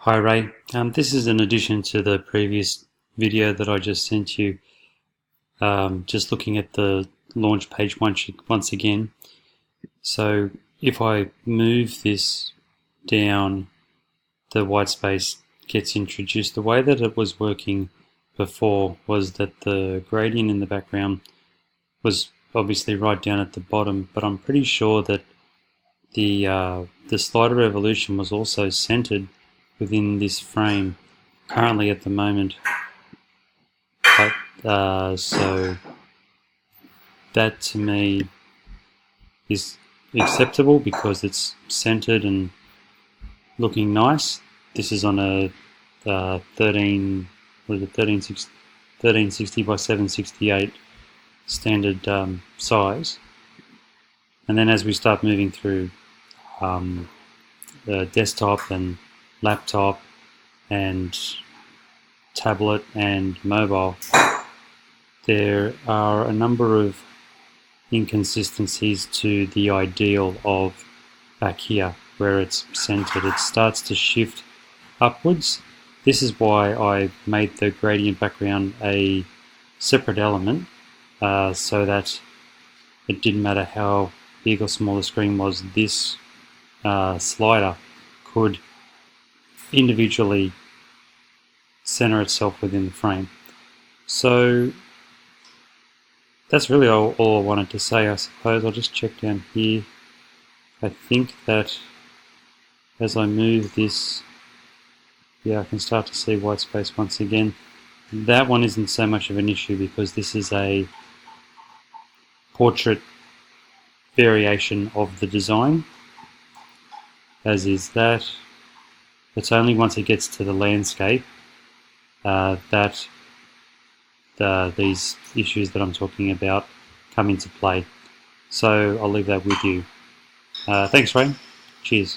Hi Ray, this is in addition to the previous video that I just sent you, just looking at the launch page once again. So if I move this down, the white space gets introduced. The way that it was working before was that the gradient in the background was obviously right down at the bottom, but I'm pretty sure that the slider evolution was also centered within this frame currently at the moment, but so that to me is acceptable because it's centered and looking nice. This is on a 1360 by 768 standard size, and then as we start moving through the desktop and laptop and tablet and mobile, there are a number of inconsistencies to the ideal of back here where it's centered. It starts to shift upwards. This is why I made the gradient background a separate element, so that it didn't matter how big or small the screen was, this slider could individually center itself within the frame. So that's really all I wanted to say, I suppose. I'll just check down here. I think that as I move this, yeah, I can start to see white space once again. That one isn't so much of an issue because this is a portrait variation of the design, as is that. It's only once it gets to the landscape that these issues that I'm talking about come into play. So I'll leave that with you. Thanks, Ray. Cheers.